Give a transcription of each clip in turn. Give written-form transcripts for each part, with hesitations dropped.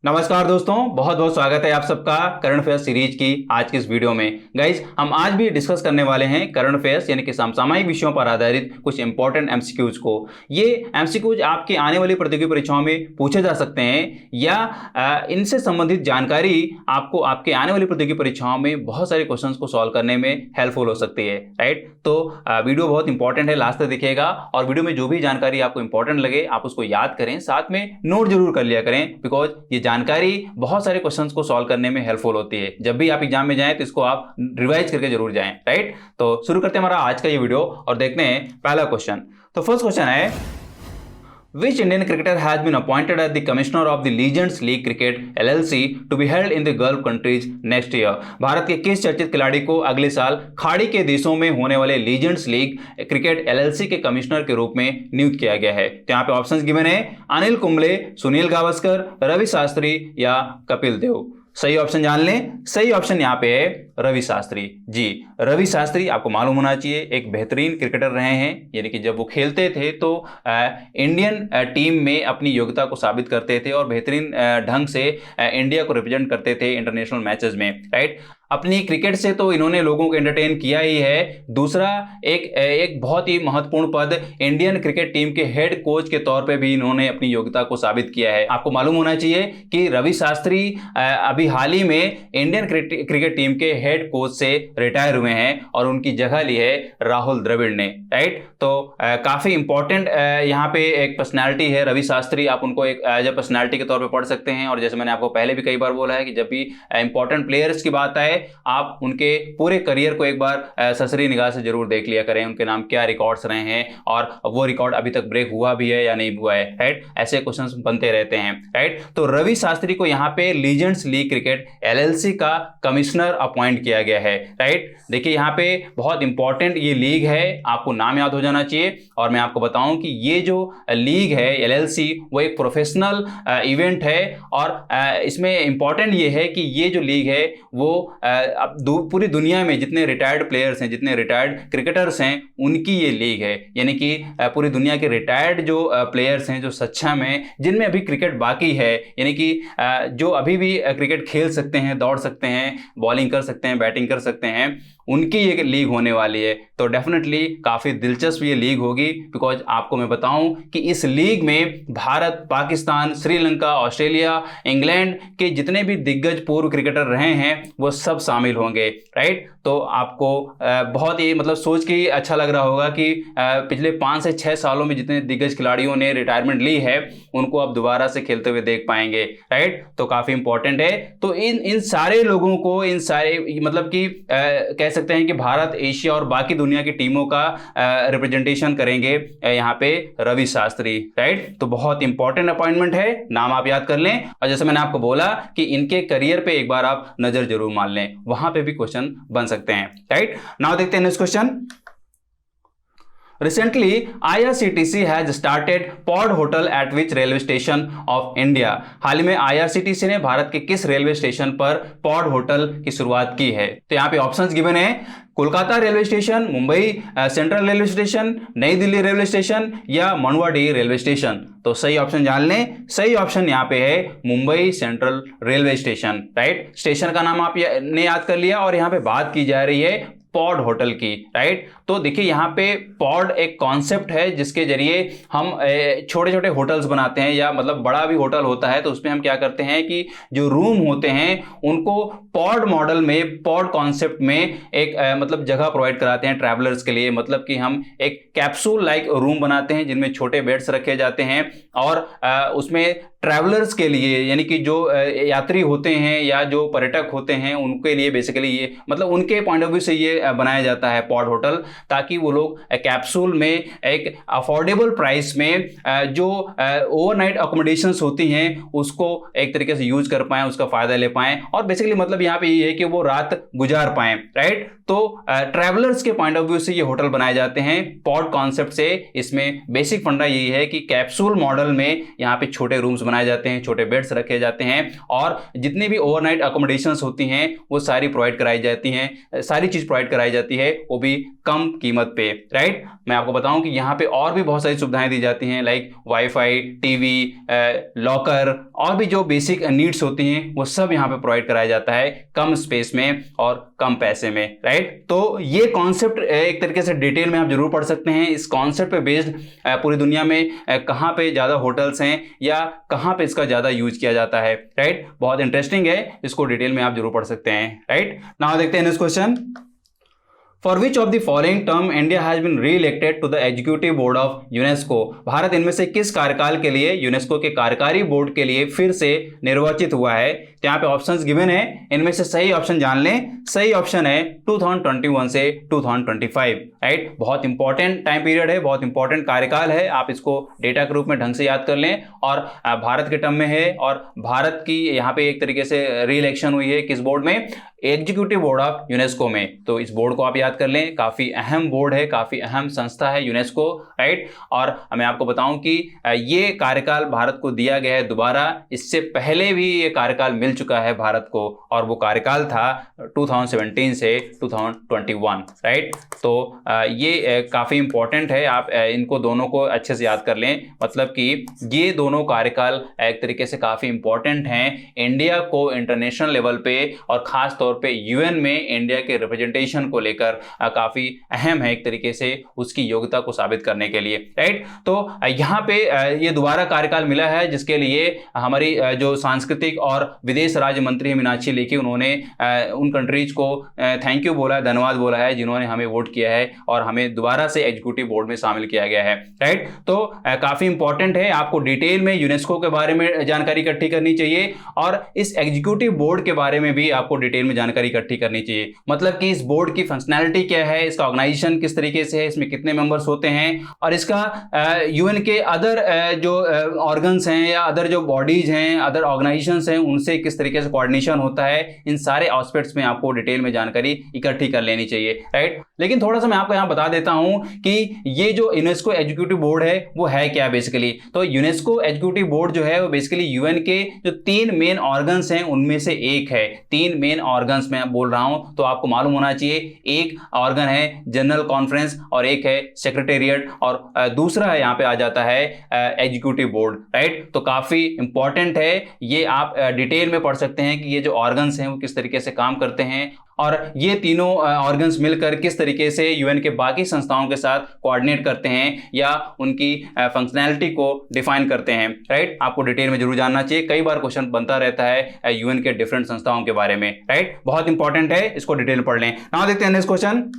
नमस्कार दोस्तों, बहुत बहुत स्वागत है आप सबका करंट अफेयर्स सीरीज की आज की इस वीडियो में। गाइज, हम आज भी डिस्कस करने वाले हैं करंट अफेयर्स यानी कि समसामयिक विषयों पर आधारित कुछ इंपॉर्टेंट एमसीक्यूज को। ये एमसीक्यूज आपकी आने वाली प्रतियोगी परीक्षाओं में पूछे जा सकते हैं या इनसे संबंधित जानकारी आपको आपके आने वाली प्रतियोगी परीक्षाओं में बहुत सारे क्वेश्चन को सॉल्व करने में हेल्पफुल हो सकती है। राइट, तो वीडियो बहुत इंपॉर्टेंट है, लास्ट तक देखिएगा और वीडियो में जो भी जानकारी आपको इंपॉर्टेंट लगे आप उसको याद करें, साथ में नोट जरूर कर लिया करें, बिकॉज ये जानकारी बहुत सारे क्वेश्चंस को सॉल्व करने में हेल्पफुल होती है। जब भी आप एग्जाम में जाएं तो इसको आप रिवाइज करके जरूर जाएं। राइट, तो शुरू करते हैं हमारा आज का ये वीडियो और देखते हैं पहला क्वेश्चन। तो फर्स्ट क्वेश्चन है, Which Indian cricketer has been appointed as the commissioner of the Legends League Cricket LLC to be held in the Gulf countries next year? Bharat के किस चर्चित खिलाड़ी को अगले साल खाड़ी के देशों में होने वाले लीजेंड्स लीग क्रिकेट एलएलसी के कमिश्नर के रूप में नियुक्त किया गया है? तो यहाँ पे ऑप्शंस गिवन है, अनिल कुंबले, सुनील गावस्कर, रवि शास्त्री या कपिल देव। सही ऑप्शन जान लें। सही ऑप्शन यहाँ पे है रवि शास्त्री। जी, रवि शास्त्री आपको मालूम होना चाहिए एक बेहतरीन क्रिकेटर रहे हैं, यानी कि जब वो खेलते थे तो इंडियन टीम में अपनी योग्यता को साबित करते थे और बेहतरीन ढंग से इंडिया को रिप्रेजेंट करते थे इंटरनेशनल मैचेस में। राइट, अपनी क्रिकेट से तो इन्होंने लोगों को एंटरटेन किया ही है, दूसरा एक बहुत ही महत्वपूर्ण पद इंडियन क्रिकेट टीम के हेड कोच के तौर पे भी इन्होंने अपनी योग्यता को साबित किया है। आपको मालूम होना चाहिए कि रवि शास्त्री अभी हाल ही में इंडियन क्रिकेट टीम के हेड कोच से रिटायर हुए हैं और उनकी जगह ली है राहुल द्रविड़ ने। राइट, तो काफी इंपॉर्टेंट यहाँ पे एक पर्सनैलिटी है रवि शास्त्री। आप उनको एक एज ए पर्सनैलिटी के तौर पर पढ़ सकते हैं और जैसे मैंने आपको पहले भी कई बार बोला है कि जब भी इंपॉर्टेंट प्लेयर्स की बात आए आप उनके पूरे करियर को एक बार सरसरी निगाह से जरूर देख लिया करें, उनके नाम क्या रिकॉर्ड्स रहे हैं और वो रिकॉर्ड अभी तक ब्रेक हुआ भी है या नहीं हुआ है। राइट, ऐसे क्वेश्चंस बनते रहते हैं। राइट, तो रवि शास्त्री को यहाँ पे लीजेंड्स लीग क्रिकेट एलएलसी का कमिश्नर अपॉइंट किया गया है। राइट, देखिए यहाँ पे बहुत इंपॉर्टेंट ये लीग है, आपको नाम याद हो जाना चाहिए और मैं आपको बताऊं कि ये जो लीग है एलएलसी वो एक प्रोफेशनल इवेंट है और इसमें इंपॉर्टेंट ये है कि ये जो लीग है वो अब पूरी दुनिया में जितने रिटायर्ड प्लेयर्स हैं, जितने रिटायर्ड क्रिकेटर्स हैं, उनकी ये लीग है। यानी कि पूरी दुनिया के रिटायर्ड जो प्लेयर्स हैं, जो सक्षम हैं, जिनमें अभी क्रिकेट बाकी है, यानी कि जो अभी भी क्रिकेट खेल सकते हैं, दौड़ सकते हैं, बॉलिंग कर सकते हैं, बैटिंग कर सकते हैं, उनकी ये लीग होने वाली है। तो डेफिनेटली काफ़ी दिलचस्प ये लीग होगी, बिकॉज आपको मैं बताऊं कि इस लीग में भारत, पाकिस्तान, श्रीलंका, ऑस्ट्रेलिया, इंग्लैंड के जितने भी दिग्गज पूर्व क्रिकेटर रहे हैं वो सब शामिल होंगे। राइट, तो आपको बहुत ही मतलब सोच के अच्छा लग रहा होगा कि पिछले 5 से 6 सालों में जितने दिग्गज खिलाड़ियों ने रिटायरमेंट ली है उनको अब दोबारा से खेलते हुए देख पाएंगे। राइट, तो काफ़ी इंपॉर्टेंट है। तो इन सारे लोगों को, इन सारे मतलब कि कह सकते हैं कि भारत, एशिया और बाकी दुनिया की टीमों का रिप्रेजेंटेशन करेंगे यहाँ पे रवि शास्त्री। राइट, तो बहुत इंपॉर्टेंट अपॉइंटमेंट है, नाम आप याद कर लें और जैसे मैंने आपको बोला कि इनके करियर पे एक बार आप नजर जरूर मान लें, वहां पे भी क्वेश्चन बन सकते हैं। राइट, नाउ देखते हैं next question. Recently, IRCTC has started pod hotel at which railway station of India? हाल ही में IRCTC ने भारत के किस रेलवे स्टेशन पर पॉड होटल की शुरुआत की है? तो यहाँ पे ऑप्शंस गिवन है, Kolkata railway station, Mumbai central railway station, नई दिल्ली रेलवे स्टेशन या मनवाडी रेलवे स्टेशन। तो सही ऑप्शन जान लें। सही ऑप्शन यहाँ पे है Mumbai central railway station. Right, station का नाम आपने याद कर लिया और यहाँ पे बात की जा रही है पॉड होटल की। राइट, तो देखिए यहाँ पे पॉड एक कॉन्सेप्ट है जिसके जरिए हम छोटे छोटे होटल्स बनाते हैं, या मतलब बड़ा भी होटल होता है तो उसमें हम क्या करते हैं कि जो रूम होते हैं उनको पॉड मॉडल में, पॉड कॉन्सेप्ट में एक मतलब जगह प्रोवाइड कराते हैं ट्रैवलर्स के लिए। मतलब कि हम एक कैप्सूल लाइक रूम बनाते हैं जिनमें छोटे बेड्स रखे जाते हैं और उसमें ट्रैवलर्स के लिए, यानी कि जो यात्री होते हैं या जो पर्यटक होते हैं उनके लिए बेसिकली ये मतलब उनके पॉइंट ऑफ व्यू से ये बनाया जाता है पॉड होटल, ताकि वो लोग कैप्सूल में एक अफोर्डेबल प्राइस में जो ओवरनाइट अकोमोडेशंस होती हैं उसको एक तरीके से यूज कर पाएं, उसका फायदा ले पाएं और बेसिकली मतलब यहाँ पे ये है कि वो रात गुजार पाएं। राइट, तो ट्रैवलर्स के पॉइंट ऑफ व्यू से ये होटल बनाए जाते हैं पॉड कॉन्सेप्ट से। इसमें बेसिक फंडा यही है कि कैप्सूल मॉडल में यहाँ पे छोटे रूम्स बनाए बनाए जाते हैं, छोटे बेड्स रखे जाते हैं और जितनी भी ओवरनाइट अकोमोडेशंस होती हैं वो सारी प्रोवाइड कराई जाती हैं, सारी चीज़ प्रोवाइड कराई जाती है, वो भी कम कीमत पे, राइट। मैं आपको बताऊं कि यहाँ पे और भी बहुत सारी सुविधाएं दी जाती हैं, लाइक वाईफाई, टीवी, लॉकर और भी जो बेसिक नीड्स होती हैं वो सब यहाँ पे प्रोवाइड कराया जाता है कम स्पेस में और कम पैसे में, राइट। तो ये कॉन्सेप्ट एक तरीके से डिटेल में आप जरूर पढ़ सकते हैं। इस कॉन्सेप्ट पे बेस्ड पूरी दुनिया में कहाँ पे ज़्यादा होटल्स हैं या कहाँ पे इसका ज़्यादा यूज किया जाता है, राइट। बहुत इंटरेस्टिंग है, इसको डिटेल में आप जरूर पढ़ सकते हैं, राइट। नाउ देखते हैं next question. For which of the following term India has been re-elected to the Executive Board of UNESCO? Bharat इनमें से किस कार्यकाल के लिए यूनेस्को के कार्यकारी बोर्ड के लिए फिर से निर्वाचित हुआ है? तो यहाँ पे ऑप्शंस गिवन है, इनमें से सही ऑप्शन जान लें। सही ऑप्शन है 2021 से 2025, राइट। बहुत इंपॉर्टेंट टाइम पीरियड है, बहुत इंपॉर्टेंट कार्यकाल है, आप इसको डेटा के रूप में ढंग से याद कर लें। और भारत के टर्म में है और भारत की यहाँ पे एक तरीके से री इलेक्शन हुई है किस बोर्ड में? एग्जीक्यूटिव बोर्ड ऑफ यूनेस्को में। तो इस बोर्ड को आप याद कर लें, काफी अहम बोर्ड है, काफी अहम संस्था है यूनेस्को, राइट। और मैं आपको बताऊं कि ये कार्यकाल भारत को दिया गया है दोबारा, इससे पहले भी ये कार्यकाल मिल चुका है भारत को और वो कार्यकाल था 2017 से 2021, राइट। तो ये काफी इंपॉर्टेंट है, आप इनको दोनों को अच्छे से याद कर लें। मतलब कि ये दोनों कार्यकाल एक तरीके से काफी इंपॉर्टेंट हैं इंडिया को इंटरनेशनल लेवल पे और खास तौर पे यूएन में इंडिया के रिप्रेजेंटेशन को लेकर काफी अहम है एक तरीके से उसकी योग्यता को साबित करने के लिए, राइट। तो यहाँ पे ये दोबारा कार्यकाल मिला है जिसके लिए हमारी जो सांस्कृतिक और विदेश राज्य मंत्री मीनाक्षी लेखी, उन्होंने उन कंट्रीज को थैंक यू बोला है, धन्यवाद बोला है जिन्होंने हमें वोट किया है और हमें दोबारा से एग्जीक्यूटिव बोर्ड में शामिल किया गया है, राइट। तो काफी इंपॉर्टेंट है, आपको डिटेल में यूनेस्को के बारे में जानकारी इकट्ठी करनी चाहिए और इस एग्जीक्यूटिव बोर्ड के बारे में भी आपको डिटेल में जानकारी इकट्ठी करनी चाहिए। मतलब कि इस बोर्ड की फंक्शनैलिटी क्या है, इसका ऑर्गेनाइजेशन किस तरीके से है, इसमें कितने मेंबर्स होते हैं और इसका यूएन के अदर जो ऑर्गन्स हैं या अदर जो बॉडीज हैं, अदर ऑर्गेनाइजेशंस हैं, उनसे किस तरीके से कोऑर्डिनेशन होता है, इन सारे एस्पेक्ट्स में आपको डिटेल में जानकारी इकट्ठी कर लेनी चाहिए, राइट। लेकिन थोड़ा सा मैं आपको यहाँ बता देता हूँ कि ये जो यूनेस्को एग्जीक्यूटिव बोर्ड है वो है क्या बेसिकली। तो यूनेस्को एग्जीक्यूटिव बोर्ड जो है वो बेसिकली यूएन के जो 3 मेन ऑर्गन्स हैं उनमें से एक है। 3 मेन ऑर्गन्स में बोल रहा हूं तो आपको मालूम होना चाहिए, एक ऑर्गन है जनरल कॉन्फ्रेंस और एक है सेक्रेटेरिएट और दूसरा है यहाँ पे आ जाता है एग्जीक्यूटिव बोर्ड, राइट। तो काफी इंपॉर्टेंट है, ये आप डिटेल में पढ़ सकते हैं कि ये जो ऑर्गन्स हैं वो किस तरीके से काम करते हैं और ये तीनों ऑर्गन्स मिलकर किस तरीके से यूएन के बाकी संस्थाओं के साथ कोऑर्डिनेट करते हैं या उनकी फंक्शनैलिटी को डिफाइन करते हैं, राइट। आपको डिटेल में जरूर जानना चाहिए, कई बार क्वेश्चन बनता रहता है यूएन के डिफरेंट संस्थाओं के बारे में, राइट। बहुत इंपॉर्टेंट है, इसको डिटेल में पढ़ लें। नाउ देखते हैं next question.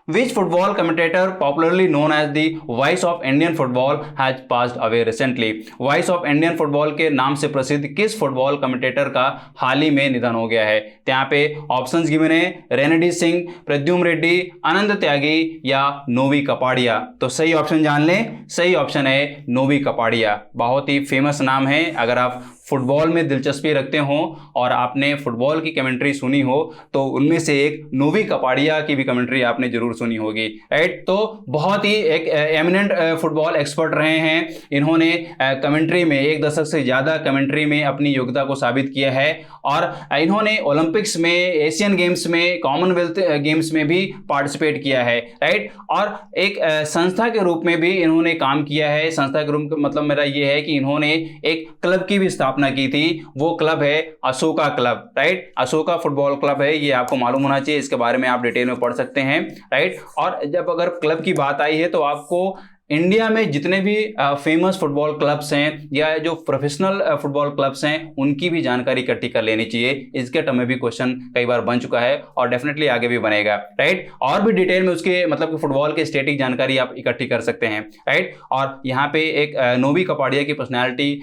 Which football commentator, popularly known as the Voice of Indian Football, has passed away recently? Voice of Indian Football के नाम से प्रसिद्ध किस फुटबॉल कमेंटेटर का हाल ही में निधन हो गया है? तो यहाँ पे ऑप्शंस गिवन है, रेनेडी सिंह, प्रद्युम्न रेड्डी, आनंद त्यागी या नोवी कपाड़िया। तो सही ऑप्शन जान लें, सही ऑप्शन है नोवी कपाड़िया। बहुत ही फेमस नाम है, अगर आप फुटबॉल में दिलचस्पी रखते हो और आपने फुटबॉल की कमेंट्री सुनी हो तो उनमें से एक नोवी कपाड़िया की भी कमेंट्री आपने जरूर सुनी होगी, राइट। तो बहुत ही एक एमिनेंट फुटबॉल एक्सपर्ट रहे हैं, इन्होंने कमेंट्री में 1 दशक से ज़्यादा कमेंट्री में अपनी योग्यता को साबित किया है और इन्होंने ओलंपिक्स में, एशियन गेम्स में, कॉमनवेल्थ गेम्स में भी पार्टिसिपेट किया है, राइट। और एक संस्था के रूप में भी इन्होंने काम किया है। संस्था के रूप में मतलब मेरा ये है कि इन्होंने एक क्लब की भी स्थापना की थी, वो क्लब है Ashoka club, right. Ashoka football club है, ये आपको मालूम होना चाहिए, इसके बारे में आप डिटेल में पढ़ सकते हैं, राइट। और जब अगर क्लब की बात आई है तो आपको इंडिया में जितने भी फेमस फुटबॉल क्लब्स हैं या जो प्रोफेशनल फुटबॉल क्लब्स हैं उनकी भी जानकारी इकट्ठी कर लेनी चाहिए। इसके टर्म में भी क्वेश्चन कई बार बन चुका है और डेफिनेटली आगे भी बनेगा, राइट। और भी डिटेल में उसके मतलब कि फुटबॉल के स्टैटिक जानकारी आप इकट्ठी कर सकते हैं, राइट। और यहाँ पे एक नोवी कपाड़िया की पर्सनैलिटी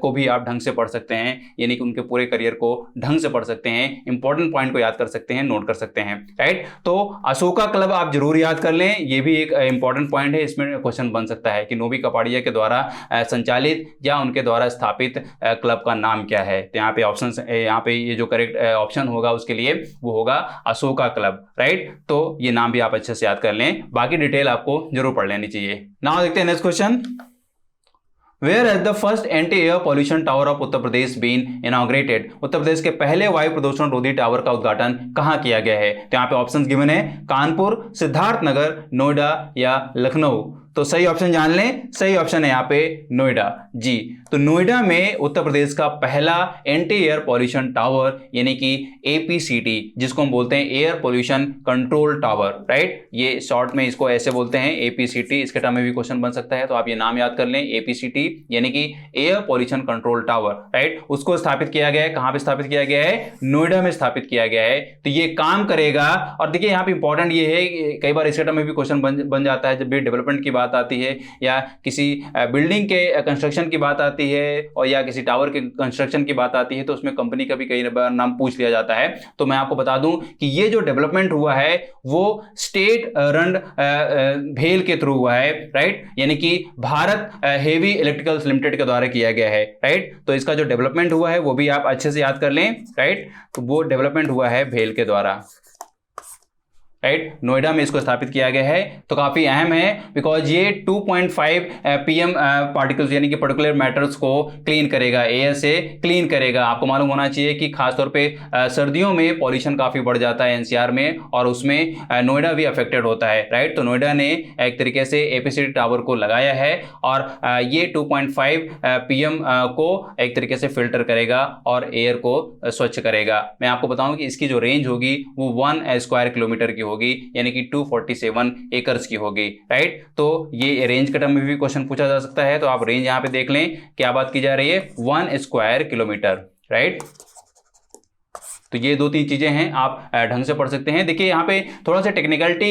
को भी आप ढंग से पढ़ सकते हैं, यानी कि उनके पूरे करियर को ढंग से पढ़ सकते हैं, इंपॉर्टेंट पॉइंट को याद कर सकते हैं, नोट कर सकते हैं, राइट। तो अशोका क्लब आप जरूर याद कर लें, ये भी एक इंपॉर्टेंट पॉइंट है, इसमें क्वेश्चन बन सकता है कि नोवी कपाड़िया के द्वारा संचालित या उनके द्वारा स्थापित क्लब का नाम क्या है। तो यहाँ पे ऑप्शन, यहाँ पे ये जो करेक्ट ऑप्शन होगा उसके लिए वो होगा अशोका क्लब, राइट। तो ये नाम भी आप अच्छे से याद कर लें, बाकी डिटेल आपको जरूर पढ़ लेनी चाहिए। नाउ देखते हैं next question. Where has the first anti air pollution tower of Uttar Pradesh been inaugurated? Uttar Pradesh के पहले वायु प्रदूषण रोधी टावर का उद्घाटन कहां किया गया है? तो यहाँ पे ऑप्शंस गिवन है, कानपुर, सिद्धार्थनगर, नोएडा या लखनऊ। तो सही ऑप्शन जान लें, सही ऑप्शन है यहाँ पे नोएडा जी। तो नोएडा में उत्तर प्रदेश का पहला एंटी एयर पॉल्यूशन टावर यानी कि एपीसीटी, जिसको हम बोलते हैं air pollution control tower, right. ये शॉर्ट में इसको ऐसे बोलते हैं एपीसीटी, इसके टर्म में भी क्वेश्चन बन सकता है, तो आप ये नाम याद कर लें, एपीसीटी यानी कि air pollution control tower, right. उसको स्थापित किया गया है, कहां पे स्थापित किया गया है? नोएडा में स्थापित किया गया है। तो ये काम करेगा। और देखिए यहाँ पे इंपॉर्टेंट ये है, कई बार इसके टर्म में भी क्वेश्चन बन जाता है जब भी डेवलपमेंट की बात आती है या किसी बिल्डिंग के कंस्ट्रक्शन की बात आती है और या किसी टावर के कंस्ट्रक्शन की बात आती है, तो उसमें कंपनी का भी कई बार नाम पूछ लिया जाता है। तो मैं आपको बता दूं कि ये जो डेवलपमेंट हुआ है वो स्टेट रन भेल के थ्रू हुआ है, राइट, यानी कि भारत हेवी इलेक्ट्रिकल्स लिमिटेड के द्वारा किया गया है, राइट। तो इसका जो डेवलपमेंट हुआ है वो भी आप अच्छे से याद कर लें, राइट। तो वो डेवलपमेंट हुआ है भेल के द्वारा, राइट। नोएडा में इसको स्थापित किया गया है। तो काफी अहम है बिकॉज ये 2.5 पीएम पार्टिकल्स यानी कि पर्टिकुलर मैटर्स को क्लीन करेगा, एयर से क्लीन करेगा। आपको मालूम होना चाहिए कि खासतौर पे सर्दियों में पॉल्यूशन काफी बढ़ जाता है एनसीआर में, और उसमें नोएडा भी अफेक्टेड होता है, राइट। तो नोएडा ने एक तरीके से एपीसीटी टावर को लगाया है और ये 2.5 पीएम को एक तरीके से फिल्टर करेगा और एयर को स्वच्छ करेगा। मैं आपको बताऊं कि इसकी जो रेंज होगी वो 1 स्क्वायर किलोमीटर की होगी, यानी कि 247 एकर्स की होगी, राइट। तो ये रेंज के टर्म में भी क्वेश्चन पूछा जा सकता है, तो आप रेंज यहां पे देख लें, क्या बात की जा रही है? 1 स्क्वायर किलोमीटर, राइट। तो ये 2-3 चीजें हैं, आप ढंग से पढ़ सकते हैं। देखिए यहाँ पे थोड़ा सा टेक्निकलिटी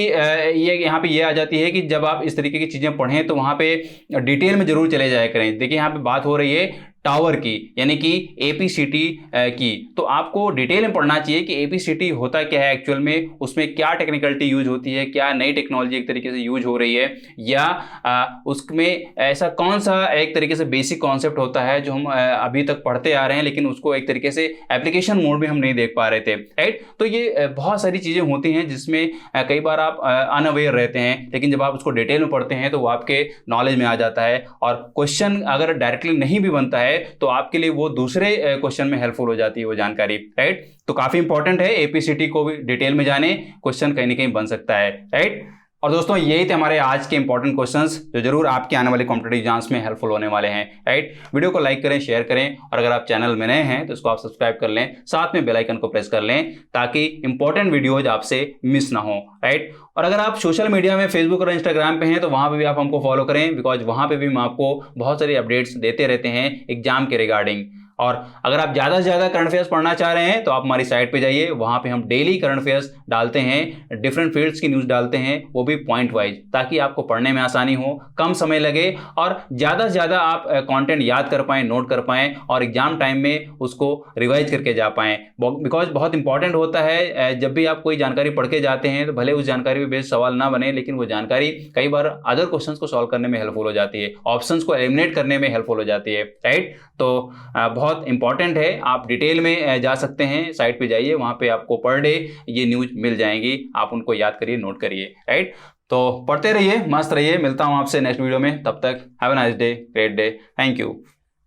ये यहाँ पे ये आ जाती है कि जब आप इस तरीके की चीजें पढ़ें तो वहां पे डिटेल में जरूर चले जाया करें। देखिए यहाँ पे बात हो रही है टावर की, यानी कि एपीसीटी की, तो आपको डिटेल में पढ़ना चाहिए कि एपीसीटी होता क्या है एक्चुअल में, उसमें क्या टेक्निकलिटी यूज होती है, क्या नई टेक्नोलॉजी एक तरीके से यूज हो रही है, या उसमें ऐसा कौन सा एक तरीके से बेसिक कॉन्सेप्ट होता है जो हम अभी तक पढ़ते आ रहे हैं लेकिन उसको एक तरीके से एप्लीकेशन मोड में हम नहीं देख पा रहे थे, राइट। तो ये बहुत सारी चीजें होती हैं जिसमें कई बार आप अनअवेयर रहते हैं, लेकिन जब आप उसको डिटेल में पढ़ते हैं तो वो आपके नॉलेज में आ जाता है, और क्वेश्चन अगर डायरेक्टली नहीं भी बनता है तो आपके लिए वो दूसरे क्वेश्चन में हेल्पफुल हो जाती है वो जानकारी, राइट। तो काफी इंपॉर्टेंट है, एपीसीटी को भी डिटेल में जाने, क्वेश्चन कहीं ना कहीं बन सकता है, राइट। और दोस्तों यही थे हमारे आज के इंपॉर्टेंट क्वेश्चंस जो जरूर आपके आने वाले कॉम्पिटिटिव एग्जाम्स में हेल्पफुल होने वाले हैं, राइट। वीडियो को लाइक करें, शेयर करें, और अगर आप चैनल में नए हैं तो इसको आप सब्सक्राइब कर लें, साथ में बेल आइकन को प्रेस कर लें ताकि इंपॉर्टेंट वीडियोज आपसे मिस ना हो, राइट। और अगर आप सोशल मीडिया में फेसबुक और इंस्टाग्राम पे हैं तो वहां पे भी आप हमको फॉलो करें, बिकॉज वहां पे भी हम आपको बहुत सारी अपडेट्स देते रहते हैं एग्जाम के रिगार्डिंग। और अगर आप ज़्यादा से ज़्यादा करंट अफेयर्स पढ़ना चाह रहे हैं तो आप हमारी साइट पे जाइए, वहाँ पे हम डेली करंट अफेयर्स डालते हैं, डिफरेंट फील्ड्स की न्यूज़ डालते हैं, वो भी पॉइंट वाइज, ताकि आपको पढ़ने में आसानी हो, कम समय लगे और ज़्यादा से ज़्यादा आप कंटेंट याद कर पाएँ, नोट कर पाएँ और एग्जाम टाइम में उसको रिवाइज करके जा पाएँ। बिकॉज बहुत इंपॉर्टेंट होता है, जब भी आप कोई जानकारी पढ़ के जाते हैं तो भले उस जानकारी पे बेस्ड सवाल ना बने, लेकिन वो जानकारी कई बार अदर क्वेश्चंस को सॉल्व करने में हेल्पफुल हो जाती है, ऑप्शंस को एलिमिनेट करने में हेल्पफुल हो जाती है, राइट। तो बहुत इंपॉर्टेंट है, आप डिटेल में जा सकते हैं, साइट पे जाइए, वहां पे आपको पर डे ये न्यूज मिल जाएंगी, आप उनको याद करिए, नोट करिए, राइट। तो पढ़ते रहिए, मस्त रहिए, मिलता हूं आपसे नेक्स्ट वीडियो में, तब तक have a nice day, great day, thank you.